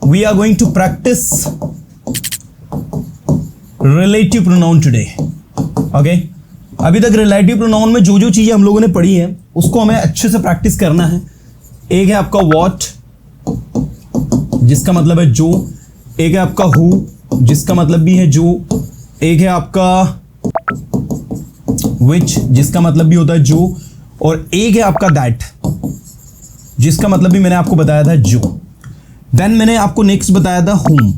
we are going to practice relative pronoun today. Okay? अभी तक relative pronoun में जो जो चीजें हम लोगों ने पढ़ी है उसको हमें अच्छे से प्रैक्टिस करना है. एक है आपका what, जिसका मतलब है जो. एक है आपका who, जिसका मतलब भी है जो. एक है आपका which, जिसका मतलब भी होता है जो. और एक है आपका that, जिसका मतलब भी मैंने आपको बताया था जो. देन मैंने आपको नेक्स्ट बताया था whom,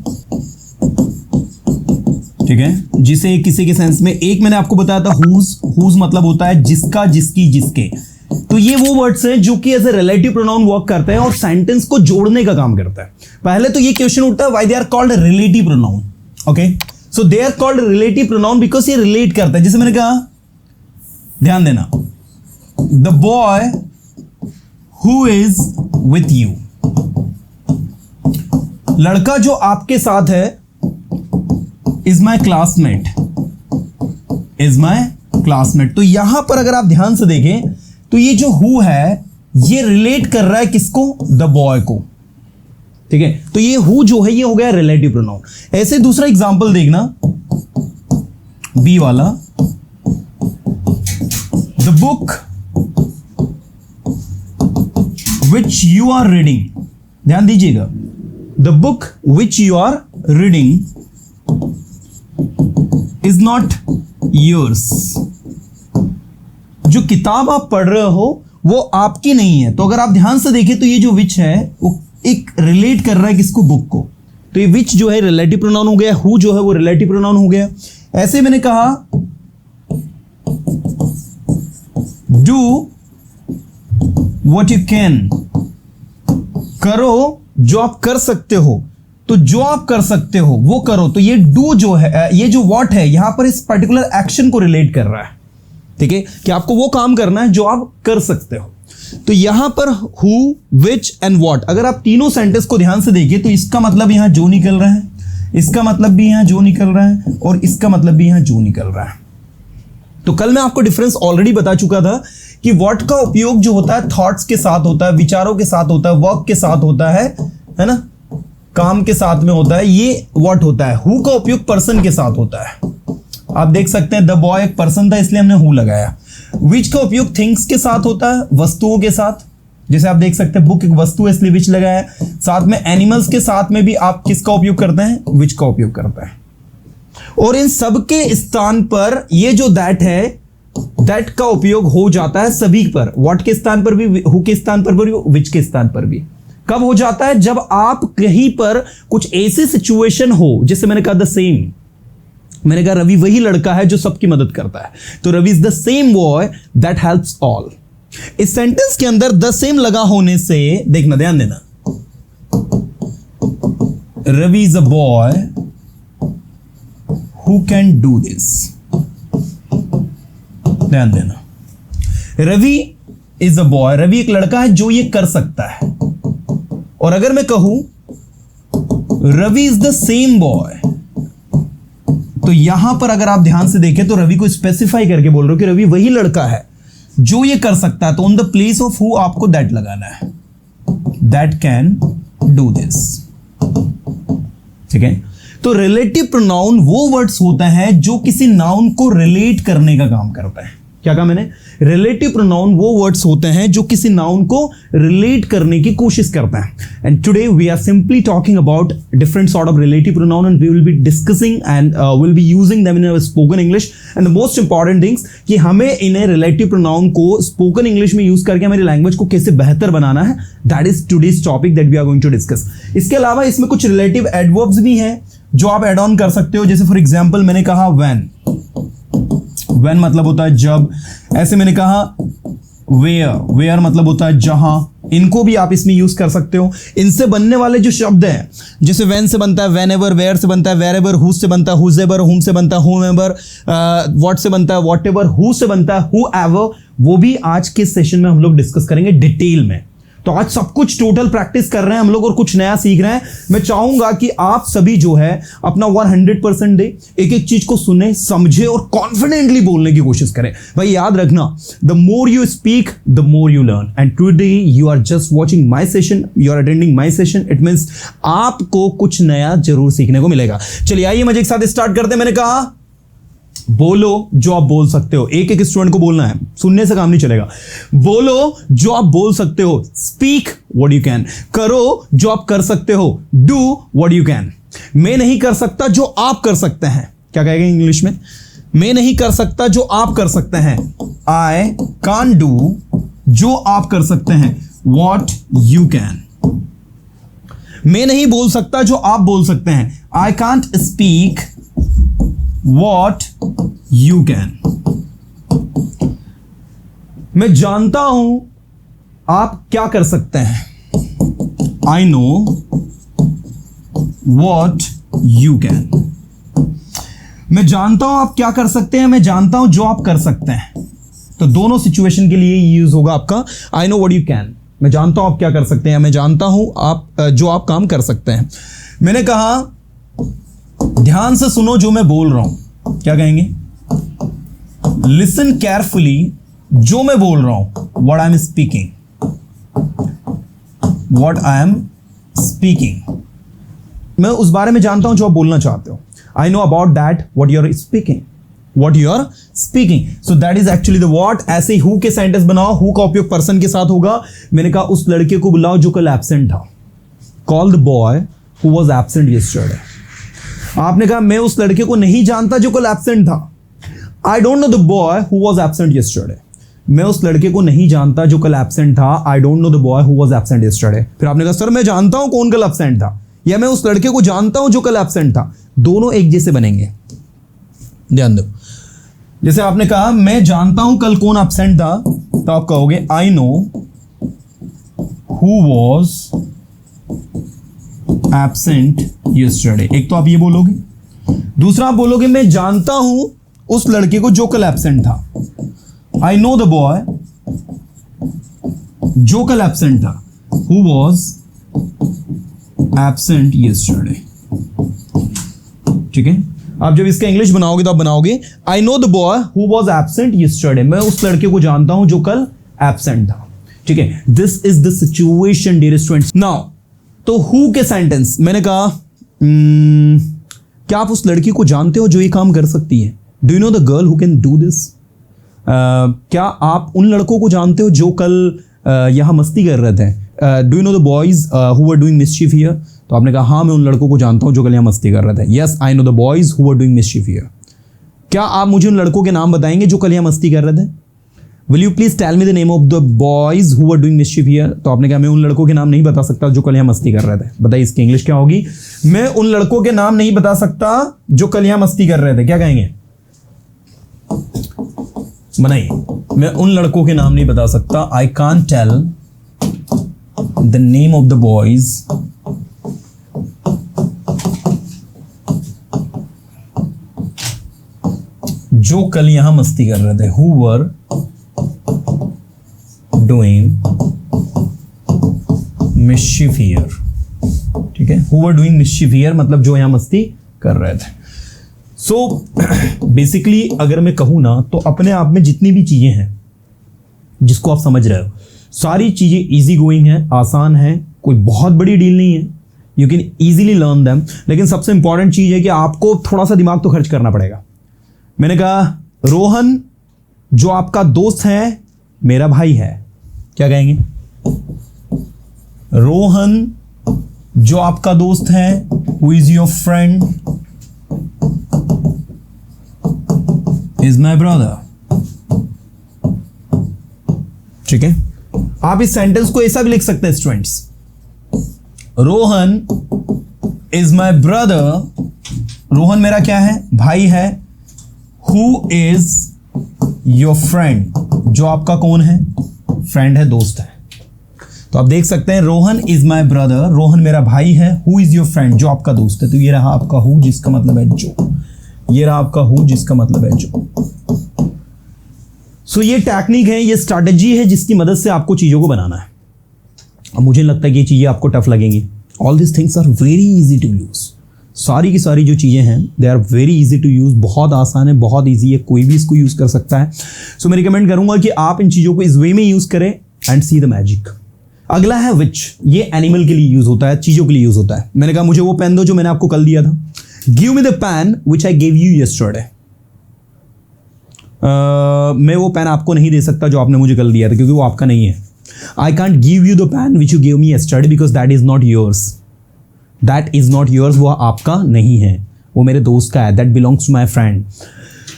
ठीक है, जिसे किसी के सेंस में. एक मैंने आपको बताया था whose मतलब होता है जिसका, जिसकी, जिसके. तो ये वो वर्ड्स हैं जो कि as a relative pronoun work करते हैं और सेंटेंस को जोड़ने का काम करता है. पहले तो ये क्वेश्चन उठता है why they are called relative pronoun. Okay, so they are called relative pronoun because ये रिलेट करता है. जैसे मैंने कहा, ध्यान देना, the boy who is with you, लड़का जो आपके साथ है, is my classmate, is my classmate. तो यहां पर अगर आप ध्यान से देखें तो ये जो हु है ये रिलेट कर रहा है किसको? द बॉय को. ठीक है, तो ये हु जो है ये हो गया रिलेटिव प्रोनाउन. ऐसे दूसरा एग्जांपल देखना, बी वाला, the book which you are reading. ध्यान दीजिएगा, the book which you are reading is not yours. जो किताब आप पढ़ रहे हो वो आपकी नहीं है. तो अगर आप ध्यान से देखें तो ये जो विच है वो एक रिलेट कर रहा है किसको? बुक को. तो ये विच जो है रिलेटिव प्रोनाउन हो गया, हु जो है वो रिलेटिव प्रोनाउन हो गया. ऐसे मैंने कहा डू व्हाट यू कैन, करो जो आप कर सकते हो. तो जो आप कर सकते हो वो करो. तो ये डू जो है, ये जो व्हाट है यहां पर इस पर्टिकुलर एक्शन को रिलेट कर रहा है. ठीक है, कि आपको वो काम करना है जो आप कर सकते हो. तो यहां पर हु, विच एंड व्हाट, अगर आप तीनों सेंटेंस को ध्यान से देखिए तो इसका मतलब यहां जो निकल रहा है, इसका मतलब भी यहां जो निकल रहा है और इसका मतलब भी यहां जो निकल रहा है. तो कल मैं आपको डिफरेंस ऑलरेडी बता चुका था कि व्हाट का उपयोग जो होता है थॉट्स के साथ होता है, विचारों के साथ होता है, वर्क के साथ होता है ना, काम के साथ में होता है, ये व्हाट होता है. हु का उपयोग पर्सन के साथ होता है. आप देख सकते हैं द बॉय एक पर्सन था इसलिए हमने हु लगाया. विच का उपयोग थिंग्स के साथ होता है, वस्तुओं के साथ. जैसे आप देख सकते हैं बुक एक वस्तु है इसलिए विच लगाया. साथ में एनिमल्स के साथ में भी आप किसका उपयोग करते हैं? विच का उपयोग करते हैं. और इन सब के स्थान पर ये जो दैट है, दैट का उपयोग हो जाता है सभी पर. व्हाट के स्थान पर भी, हु के स्थान पर भी, विच के स्थान पर भी. कब हो जाता है? जब आप कहीं पर कुछ ऐसी सिचुएशन हो, जैसे मैंने कहा द सेम, मैंने कहा रवि वही लड़का है जो सबकी मदद करता है. तो Ravi is the same boy that helps all. इस सेंटेंस के अंदर द सेम लगा होने से देखना, ध्यान देना, Ravi is a boy who can do this. ध्यान देना, Ravi is a boy, Ravi एक लड़का है जो ये कर सकता है. और अगर मैं कहूं Ravi is the same boy, तो यहां पर अगर आप ध्यान से देखें तो रवि को स्पेसिफाई करके बोल रहे हो कि रवि वही लड़का है जो ये कर सकता है. तो on the place of who आपको दैट लगाना है, दैट कैन डू दिस. ठीक है, तो रिलेटिव प्रोनाउन वो वर्ड्स होते हैं जो किसी नाउन को रिलेट करने का काम करता है. क्या कहा मैंने? रिलेटिव प्रोनाउन वो वर्ड्स होते हैं जो किसी नाउन को रिलेट करने की कोशिश करते हैं. And today we are simply talking about different sort of relative pronoun and we will be discussing and will be using them in our spoken English. And the most important things कि हमें इन्हें relative pronoun को spoken English में use करके हमारी language को कैसे बेहतर बनाना है. That is today's topic that we are going to discuss. इसके अलावा इसमें कुछ रिलेटिव एडवर्ब्स भी हैं जो आप एड ऑन कर सकते हो. जैसे फॉर एग्जाम्पल मैंने कहा व्हेन, व्हेन मतलब होता है जब. ऐसे मैंने कहा वेयर, वेयर मतलब होता है जहां. इनको भी आप इसमें यूज कर सकते हो. इनसे बनने वाले जो शब्द हैं, जैसे व्हेन से बनता है व्हेनेवर, वेयर से बनता है वेरेवर, हुज से बनता है हुजेवर, हुम से बनता है हुमेवर, व्हाट से बनता है व्हाटएवर, हु से बनता है हुएवर, वो भी आज के सेशन में हम लोग डिस्कस करेंगे डिटेल में. तो आज सब कुछ टोटल प्रैक्टिस कर रहे हैं हम लोग और कुछ नया सीख रहे हैं। मैं चाहूंगा कि आप सभी जो है अपना 100% दे, एक एक चीज को सुने, समझे और कॉन्फिडेंटली बोलने की कोशिश करें। भाई याद रखना, the more you speak the more you learn, and today you are just watching my session, you are attending my session, it means आपको कुछ नया जरूर सीखने को मिलेगा। चलिए आइए मजे के साथ स्टार्ट करते हैं। मैंने कहा बोलो जो आप बोल सकते हो, एक एक स्टूडेंट को बोलना है, सुनने से काम नहीं चलेगा। बोलो जो आप बोल सकते हो, स्पीक व्हाट यू कैन, करो जो आप कर सकते हो, डू व्हाट यू कैन। मैं नहीं कर सकता जो आप कर सकते हैं, क्या कहेगा इंग्लिश में? मैं नहीं कर सकता जो आप कर सकते हैं, आई कांट डू जो आप कर सकते हैं, व्हाट यू कैन। मैं नहीं बोल सकता जो आप बोल सकते हैं, I can't speak What you can। मैं जानता हूं आप क्या कर सकते हैं, I know what you can। मैं जानता हूं आप क्या कर सकते हैं, मैं जानता हूं जो आप कर सकते हैं। तो दोनों सिचुएशन के लिए यूज होगा आपका I know what you can। मैं जानता हूं आप क्या कर सकते हैं, मैं जानता हूं आप जो आप काम कर सकते हैं। मैंने कहा ध्यान से सुनो जो मैं बोल रहा हूं, क्या कहेंगे? लिसन केयरफुली जो मैं बोल रहा हूं, what I am speaking, what I am speaking. मैं उस बारे में जानता हूं जो आप बोलना चाहते हो, I know about that what you are speaking, what you are speaking. So that is actually the what. ऐसे ही हु के सेंटेंस बनाओ, हु का उपयोग पर्सन के साथ होगा। मैंने कहा उस लड़के को बुलाओ जो कल एब्सेंट था, call the boy who was absent yesterday. आपने कहा मैं उस लड़के को नहीं जानता जो कल एब्सेंट था, आई don't know the boy who was absent yesterday. मैं उस लड़के को नहीं जानता जो कल एब्सेंट था, आई don't know the boy who was absent yesterday. फिर आपने कहा सर मैं जानता हूं कौन कल एब्सेंट था, या मैं उस लड़के को जानता हूं जो कल एब्सेंट था। दोनों एक जैसे बनेंगे, ध्यान दो। जैसे आपने कहा मैं जानता हूं कल कौन एब्सेंट था, तो आप कहोगे I know who was absent yesterday. एक तो आप ये बोलोगे, दूसरा आप बोलोगे मैं जानता हूं उस लड़के को जो कल एब्सेंट था, आई नो द बॉय जो कल एब्सेंट था, हु वाज एब्सेंट यस्टरडे। ठीक है, आप जब इसका इंग्लिश बनाओगे तो आप बनाओगे I know the boy who was absent yesterday. मैं उस लड़के को जानता हूं जो कल एब्सेंट था। ठीक है, this is the situation dear students. Now तो हु के सेंटेंस, मैंने कहा क्या आप उस लड़की को जानते हो जो ये काम कर सकती है, do you know the girl who can do this. क्या आप उन लड़कों को जानते हो जो कल यहां मस्ती कर रहे थे, do you know the boys who were doing mischief here. तो आपने कहा हाँ मैं उन लड़कों को जानता हूं जो कल यहां मस्ती कर रहे थे, yes I know the boys who were doing mischief here. क्या आप मुझे उन लड़कों के नाम बताएंगे जो कल यहां मस्ती कर रहे थे, will you please tell me the name of the boys who were doing mischief here. तो आपने कहा मैं उन लड़कों के नाम नहीं बता सकता जो कल यहां मस्ती कर रहे थे। बताइए इसकी इंग्लिश क्या होगी? मैं उन लड़कों के नाम नहीं बता सकता जो कल यहां मस्ती कर रहे थे, क्या कहेंगे? बनाइए, मैं उन लड़कों के नाम नहीं बता सकता, I can't tell the name of the boys जो कल यहां मस्ती कर रहे थे, who were doing mischief here. ठीक है, who were doing mischief here मतलब जो यहां मस्ती कर रहे थे। सो बेसिकली अगर मैं कहूं ना तो अपने आप में जितनी भी चीजें हैं जिसको आप समझ रहे हो, सारी चीजें इजी गोइंग है, आसान है, कोई बहुत बड़ी डील नहीं है, you can easily learn them. लेकिन सबसे इंपॉर्टेंट चीज है कि आपको थोड़ा सा दिमाग तो खर्च करना पड़ेगा। मैंने कहा रोहन जो आपका दोस्त है मेरा भाई है, क्या कहेंगे? रोहन जो आपका दोस्त है, who is your friend, is my brother. ठीक है, आप इस सेंटेंस को ऐसा भी लिख सकते हैं students, Rohan is my brother, Rohan मेरा क्या है? भाई है। हु इज योर फ्रेंड, जो आपका कौन है? फ्रेंड है, दोस्त है। तो आप देख सकते हैं Rohan is my brother, Rohan मेरा भाई है। हु इज योर फ्रेंड, जो आपका दोस्त है। तो ये रहा आपका हु जिसका मतलब है जो, ये रहा आपका हु जिसका मतलब है जो। सो ये टेक्निक है, ये स्ट्रैटेजी है जिसकी मदद से आपको चीजों को बनाना है। अब मुझे लगता है कि ये चीज़ें आपको टफ लगेंगी। All this things are very easy to use. सारी की सारी जो चीज़ें हैं they are very easy to use, बहुत आसान है, बहुत इजी है, कोई भी इसको यूज़ कर सकता है। सो मैं रिकमेंड करूँगा कि आप इन चीज़ों को इस वे में यूज़ करें एंड सी द मैजिक। अगला है विच। ये एनिमल के लिए यूज़ होता है, चीज़ों के लिए यूज़ होता है। मैंने कहा मुझे वो पेन दो जो मैंने आपको कल दिया था। Give me the pen which I give you yesterday. मैं वो पेन आपको नहीं दे सकता जो आपने मुझे कल दिया था, क्योंकि वो आपका नहीं है। I can't give you the pen which you give me yesterday because that is not yours. That is not yours, वो आपका नहीं है, वो मेरे दोस्त का है। That belongs to my friend.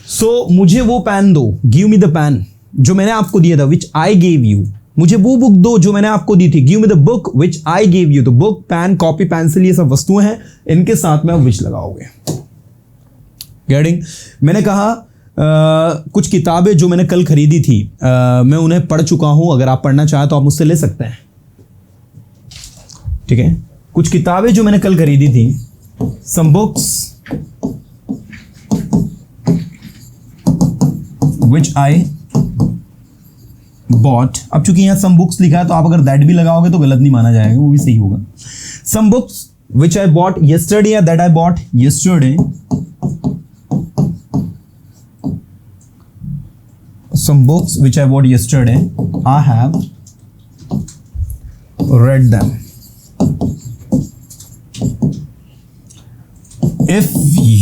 So मुझे वो पेन दो, गिव मी द पेन जो मैंने आपको दिया था, विच आई गेव यू। मुझे वो बुक दो जो मैंने आपको दी थी, give me the book which I gave you. तो बुक, पेन, कॉपी, पेंसिल, ये सब वस्तुएं हैं, इनके साथ में आप विच लगाओगे। गेटिंग? मैंने कहा कुछ किताबें जो मैंने कल खरीदी थी, मैं उन्हें पढ़ चुका हूं, अगर आप पढ़ना चाहें तो आप मुझसे ले सकते हैं। ठीक है, कुछ किताबें जो मैंने कल खरीदी थी, सम बुक्स विच आई बॉट। अब चूंकि यहां सम बुक्स लिखा है तो आप अगर दैट भी लगाओगे तो गलत नहीं माना जाएगा, वो भी सही होगा। Some books which I bought yesterday या that I bought yesterday. Some books which I bought yesterday, I have read them. If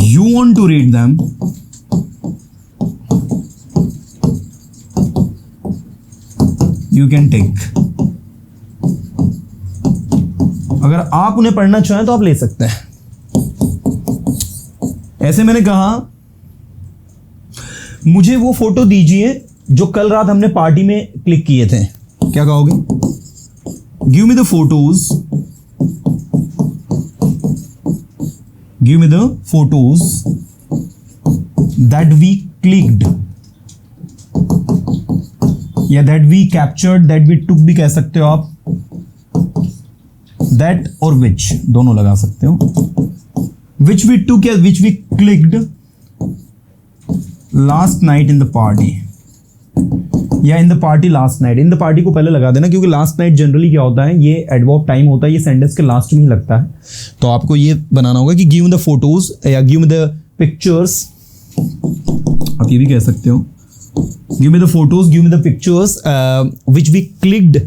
you want to read them, you can take. अगर आप उन्हें पढ़ना चाहें तो आप ले सकते हैं। ऐसे मैंने कहा मुझे वो फोटो दीजिए जो कल रात हमने पार्टी में क्लिक किए थे। क्या कहोगे? Give me the photos, give me the photos that we clicked या that we captured, that we took भी कह सकते हो आप, दैट और विच दोनों लगा सकते हो। विच वी टुक या which we clicked last night in the party, या in the party last night. In the party को पहले लगा देना, क्योंकि लास्ट नाइट जनरली क्या होता है, ये एडवर्ब टाइम होता है, ये सेंटेंस के लास्ट में ही लगता है। तो आपको ये बनाना होगा कि गिव मी द फोटोज या गिव मी द पिक्चर्स, आप ये भी कह सकते हो, give me the photos, give me the pictures which we clicked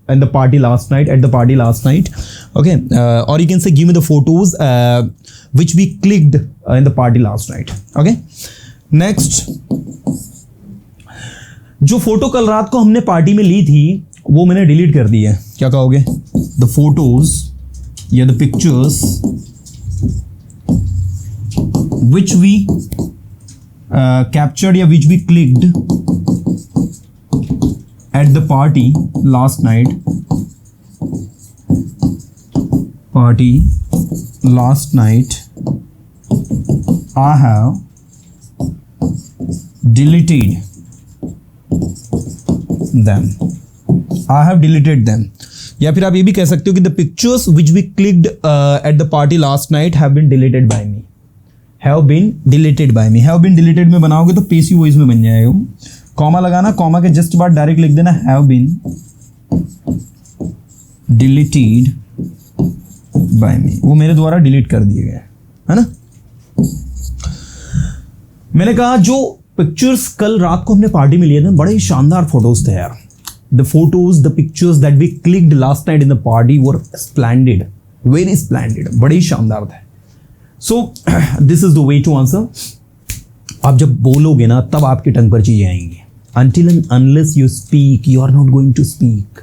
in the party last night, at the party last night. Okay, or you can say give me the photos which we clicked in the party last night. Okay, next, जो photo कल रात को हमने party में ली थी वो मैंने delete कर दी है। क्या कहोगे? the photos या the pictures which we captured या which we clicked at the party last night, party last night, I have deleted them. I have deleted them. या फिर आप ये भी कह सकते हो कि the pictures which we clicked at the party last night have been deleted by me. Have been deleted by me. Have been deleted में बनाओगे तो पेसिव वॉइस में बन जाएगा। कॉमा लगाना, कॉमा के जस्ट बाद डायरेक्ट लिख देना हैव बीन डिलीटेड बाय मी, वो मेरे द्वारा डिलीट कर दिए गए, है ना। मैंने कहा जो पिक्चर्स कल रात को हमने पार्टी में लिए थे, बड़े ही शानदार फोटोज थे यार। The photos, the pictures that we clicked last night in the party were splendid, very splendid, बड़े ही शानदार थे। So this is the way to answer. आप जब बोलोगे ना तब आपकी टंग पर चीजें आएंगी। Until and unless you speak, you are not going to speak.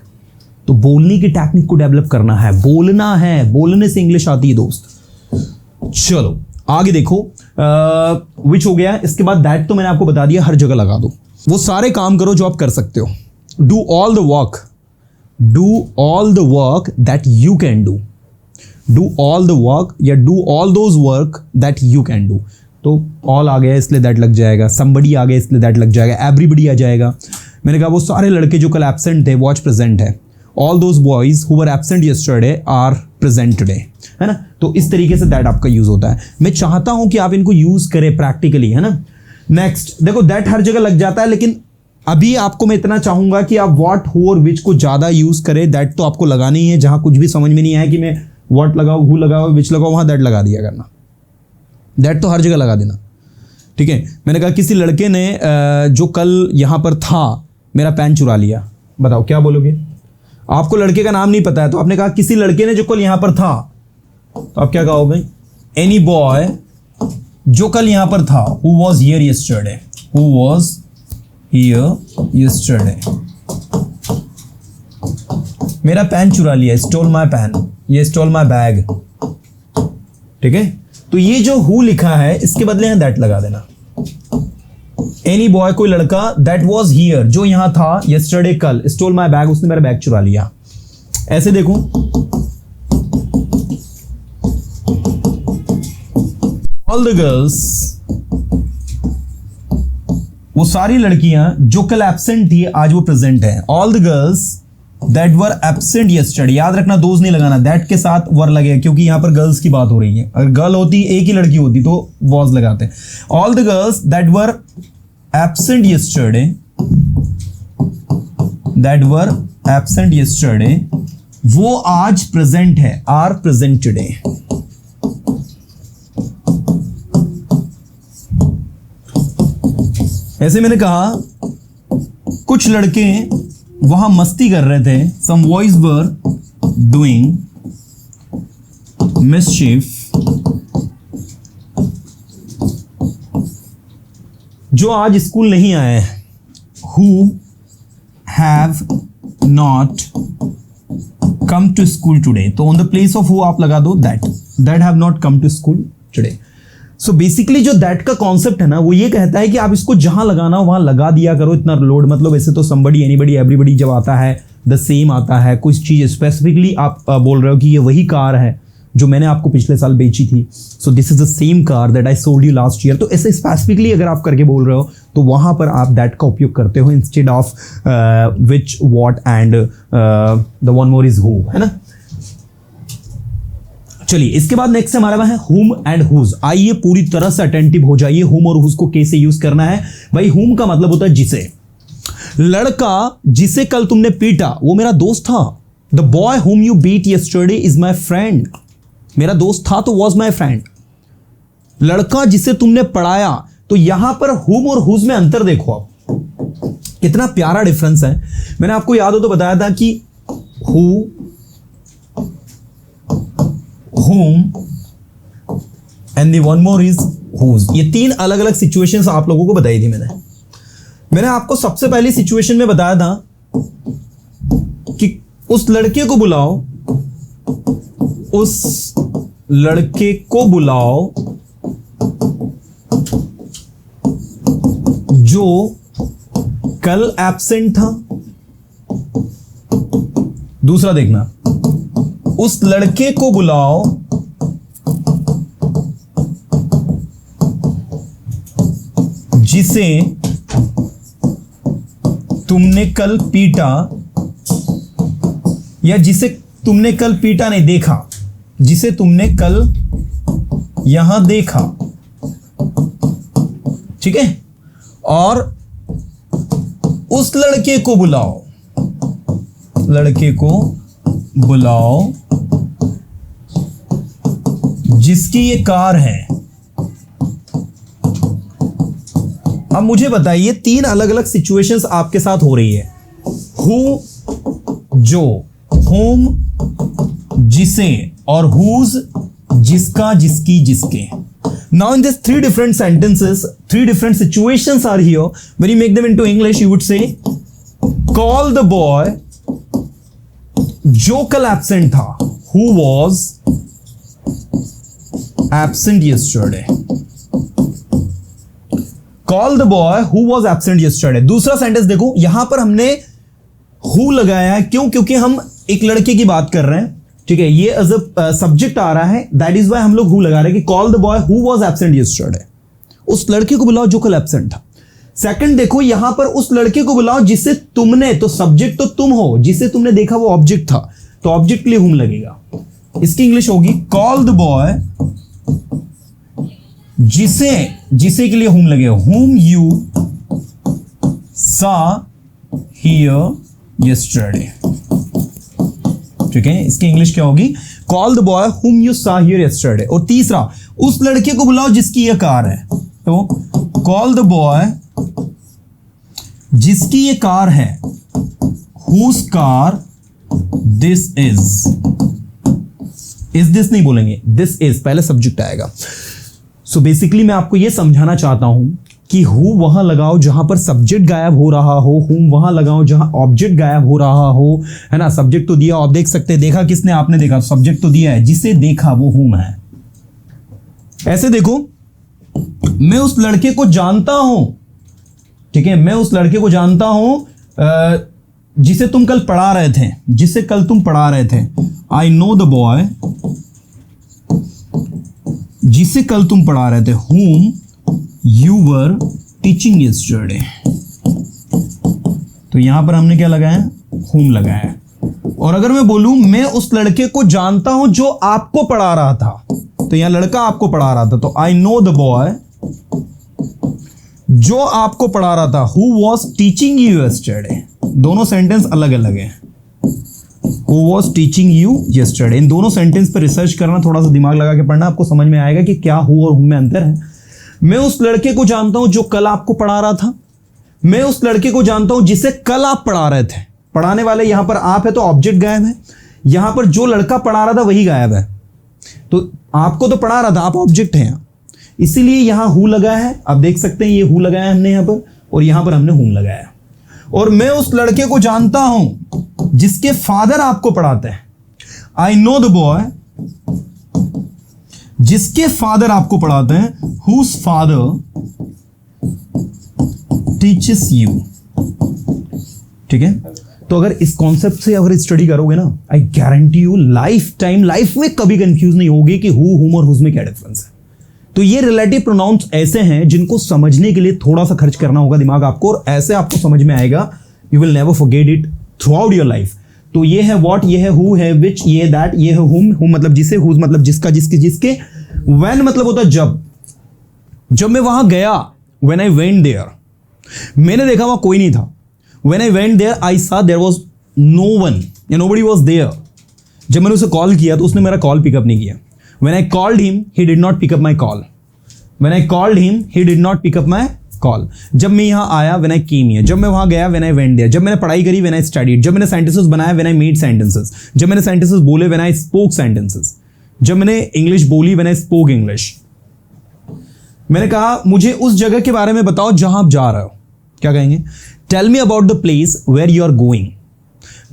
तो बोलने की टेक्निक को डेवलप करना है, बोलना है, बोलने से इंग्लिश आती है दोस्त। चलो आगे देखो, विच हो गया, इसके बाद दैट तो मैंने आपको बता दिया, हर जगह लगा दो। वो सारे काम करो जो आप कर सकते हो। Do all the work, do all the work that you can do, do all the work या do all those work that you can do. तो ऑल आ गया इसलिए दैट लग जाएगा, समबडी आ गया इसलिए दैट लग जाएगा, एवरीबडी आ जाएगा। मैंने कहा वो सारे लड़के जो कल एब्सेंट थे वो आज प्रेजेंट है। All those boys who were absent yesterday are present today, है ना। तो इस तरीके से दैट आपका यूज होता है। मैं चाहता हूं कि आप इनको यूज करें प्रैक्टिकली, है ना। नेक्स्ट देखो, दैट हर जगह लग जाता है, लेकिन अभी आपको मैं इतना चाहूंगा कि आप व्हाट हु और विच को ज्यादा यूज करें, दैट तो आपको लगाना ही है। जहां कुछ भी समझ में नहीं आया कि मैं व्हाट लगाओ, हु लगाओ, विच लगाओ, वहां दैट लगा दिया करना। दैट तो हर जगह लगा देना, ठीक है। मैंने कहा किसी लड़के ने जो कल यहां पर था मेरा पेन चुरा लिया, बताओ क्या बोलोगे? आपको लड़के का नाम नहीं पता है तो आपने कहा किसी लड़के ने जो कल यहां पर था, तो आप क्या कहोगे? एनी बॉय जो कल यहां पर था, who was here yesterday, who was here yesterday. मेरा पेन चुरा लिया, स्टोल माई पेन, ये स्टोल माई बैग, ठीक है। तो ये जो हु लिखा है इसके बदले यहां दैट लगा देना। एनी बॉय कोई लड़का, दैट वॉज हियर जो यहां था, यस्टरडे कल, स्टोल माई बैग उसने मेरा बैग चुरा लिया। ऐसे देखो, ऑल द गर्ल्स, वो सारी लड़कियां जो कल एब्सेंट थी आज वो प्रेजेंट है। All the girls that were absent yesterday, याद रखना दोज नहीं लगाना, दैट के साथ वर लगेगा क्योंकि यहां पर गर्ल्स की बात हो रही है। अगर गर्ल होती, एक ही लड़की होती तो वॉज लगाते हैं। All the girls that were absent yesterday, that were absent yesterday, वो आज प्रेजेंट है, आर प्रेजेंट टुडे। ऐसे मैंने कहा कुछ लड़के वहां मस्ती कर रहे थे, सम बॉयज वर डूइंग मिसचिफ, जो आज स्कूल नहीं आए, who have not come to school today. तो on the place of who आप लगा दो that have not come to school today. So basically जो दैट का कॉन्सेप्ट है ना, वो ये कहता है कि आप इसको जहां लगाना हो वहां लगा दिया करो, इतना लोड मतलब। वैसे तो समबडी, एनीबडी, एवरीबडी जब आता है द सेम आता है, कुछ चीज स्पेसिफिकली आप बोल रहे हो कि ये वही कार है जो मैंने आपको पिछले साल बेची थी, सो this is the same car that I sold you last year. तो ऐसे स्पेसिफिकली अगर आप करके बोल रहे हो तो वहां पर आप दैट का उपयोग करते हो instead of which, what and the one more is who, है ना। चलिए इसके बाद नेक्स्ट हमारा है हुम एंड हुज। आइए पूरी तरह से अटेंटिव हो जाइए, हुम और हुज को कैसे यूज करना है। भाई हुम का मतलब होता है जिसे। लड़का जिसे कल तुमने पीटा वो मेरा दोस्त था। The boy whom you beat yesterday is my friend, मेरा दोस्त था तो वॉज माई फ्रेंड। लड़का जिसे तुमने पढ़ाया, तो यहां पर हुम और हुज में अंतर देखो आप, कितना प्यारा डिफरेंस है। मैंने आपको याद हो तो बताया था कि who, whom and the one more is whose, ये तीन अलग अलग सिचुएशंस आप लोगों को बताई थी मैंने आपको सबसे पहली सिचुएशन में बताया था कि उस लड़के को बुलाओ, उस लड़के को बुलाओ जो कल एब्सेंट था। दूसरा देखना, उस लड़के को बुलाओ जिसे तुमने कल पीटा, या जिसे तुमने कल पीटा नहीं देखा, जिसे तुमने कल यहां देखा, ठीक है। और उस लड़के को बुलाओ, लड़के को बुलाओ जिसकी ये कार है। अब मुझे बताइए तीन अलग अलग सिचुएशंस आपके साथ हो रही है। हु जो, होम जिसे, और हुज जिसका, जिसकी, जिसके। Now in these three different sentences, three different situations are here. When you make them into English, you would say, call the boy जो कल एब्सेंट था, who was absent yesterday. Call the boy who was absent yesterday. दूसरा sentence देखो, यहां पर हमने who लगाया, क्यों? क्योंकि हम एक लड़के की बात कर रहे हैं, ठीक है। ये एज अ सब्जेक्ट आ रहा है, दैट इज वाई हम लोग हु लगा रहे हैं कि call the boy who was absent yesterday, उस लड़के को बुलाओ जो कल एब्सेंट था। सेकंड देखो, यहां पर उस लड़के को बुलाओ जिसे तुमने, तो सब्जेक्ट तो तुम हो, जिसे तुमने देखा वो ऑब्जेक्ट था, तो ऑब्जेक्ट के लिए हुम लगेगा। इसकी इंग्लिश होगी कॉल द बॉय जिसे, जिसे के लिए हुम लगेगा, whom you saw here yesterday। ठीक है, इसकी इंग्लिश क्या होगी? Call the boy whom you saw here yesterday। और तीसरा, उस लड़के को बुलाओ जिसकी ये कार है। तो कॉल द बॉय जिसकी ये कार है, whose car this is। This नहीं बोलेंगे, दिस इज पहले सब्जेक्ट आएगा। सो बेसिकली मैं आपको यह समझाना चाहता हूं कि हु वहां लगाओ जहां पर सब्जेक्ट गायब हो रहा हो, हुम वहां लगाओ जहां ऑब्जेक्ट गायब हो रहा हो, है ना। सब्जेक्ट तो दिया, आप देख सकते हैं, देखा किसने? आपने देखा, सब्जेक्ट तो दिया है, जिसे देखा वो हुम है। ऐसे देखो, मैं उस लड़के को जानता हूं, ठीक है, मैं उस लड़के को जानता हूं जिसे तुम कल पढ़ा रहे थे, जिसे कल तुम पढ़ा रहे थे। आई नो द बॉय, जिसे कल तुम पढ़ा रहे थे, whom you were teaching yesterday। तो यहां पर हमने क्या लगाया? whom लगाया है। और अगर मैं बोलूं मैं उस लड़के को जानता हूं जो आपको पढ़ा रहा था, तो यहां लड़का आपको पढ़ा रहा था, तो आई नो द बॉय जो आपको पढ़ा रहा था, who was teaching you yesterday। दोनों सेंटेंस अलग अलग हैं। Who was teaching you yesterday, इन दोनों सेंटेंस पर रिसर्च करना, थोड़ा सा दिमाग लगा के पढ़ना, आपको समझ में आएगा कि क्या हु और हुम में अंतर है। मैं उस लड़के को जानता हूं जो कल आपको पढ़ा रहा था, मैं उस लड़के को जानता हूं जिसे कल आप पढ़ा रहे थे। पढ़ाने वाले यहां पर आप है तो ऑब्जेक्ट गायब है, यहां पर जो लड़का पढ़ा रहा था वही गायब है। तो आपको तो पढ़ा रहा था, आप ऑब्जेक्ट हैं, इसीलिए यहां हु लगा है। आप देख सकते हैं ये हु लगाया हमने यहां पर, और यहां पर हमने हुम लगाया। और मैं उस लड़के को जानता हूं जिसके फादर आपको पढ़ाते हैं। आई नो द बॉय जिसके फादर आपको पढ़ाते हैं, हुज फादर टीचेस यू। ठीक है, तो अगर इस कॉन्सेप्ट से अगर स्टडी करोगे ना, आई गारंटी यू लाइफ में कभी कंफ्यूज नहीं होगी कि हु, हुम और हुज में क्या डिफरेंस है। तो ये रिलेटिव प्रोनाउंस ऐसे हैं जिनको समझने के लिए थोड़ा सा खर्च करना होगा दिमाग आपको, और ऐसे आपको समझ में आएगा, you will never forget it through out your life. तो ये है व्हाट, ये है हु, है विच, ये है दैट, ये है हुम, हुम मतलब जिसे, हुज मतलब जिसका, जिसके, जिसके। व्हेन मतलब होता है जब मैं वहां गया, व्हेन आई वेंट देयर, मैंने देखा वहां कोई नहीं था। When I went there I saw there was no one, nobody was there. जब मैंने उसे कॉल किया तो उसने मेरा कॉल पिकअप नहीं किया। When I called him, he did not pick up my call. When I called him, he did not pick up my call. जब मैं यहाँ आया, when I came here. जब मैं वहाँ गया, when I went there. जब मैंने पढ़ाई करी, when I studied. जब मैंने sentences बनाया, when I made sentences. जब मैंने sentences बोले, when I spoke sentences. जब मैंने English बोली, when I spoke English. मैंने कहा मुझे उस जगह के बारे में बताओ जहाँ आप जा रहे हो। क्या कहेंगे? Tell me about the place where you are going.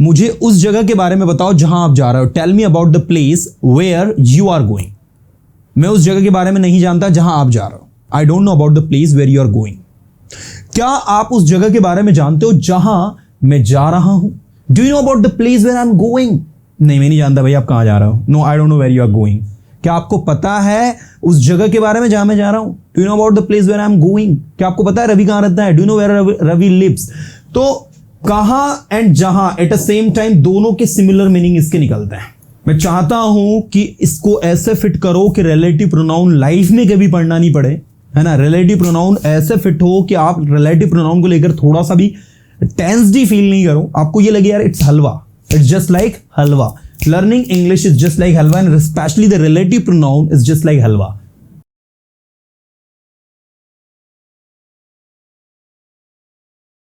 मुझे उस जगह के बारे में बताओ जहां आप जा रहे हो। Tell me about the place where you are going. मैं उस जगह के बारे में नहीं जानता जहां आप जा रहे हो। I don't know about the place where you are going. क्या आप उस जगह के बारे में जानते हो जहां मैं जा रहा हूं? Do you know about the place where I am going? नहीं, मैं नहीं जानता भाई आप कहां जा रहे हो। No, I don't know where you are going. क्या आपको पता है उस जगह के बारे में जहां मैं जा रहा हूं? Do you know about the place where I am going? क्या आपको पता है रवि कहां रहता है? Do you know where Ravi lives? तो कहां एंड जहां एट अ सेम टाइम, दोनों के सिमिलर मीनिंग इसके निकलते हैं। मैं चाहता हूं कि इसको ऐसे फिट करो कि रिलेटिव प्रोनाउन लाइफ में कभी पढ़ना नहीं पड़े, है ना। रिलेटिव प्रोनाउन ऐसे फिट हो कि आप रिलेटिव प्रोनाउन को लेकर थोड़ा सा भी टेंस्ड ही फील नहीं करो। आपको ये लगे यार it's halwa, it's just like halwa. Learning English is just like halwa, and specially the relative pronoun is just like halwa.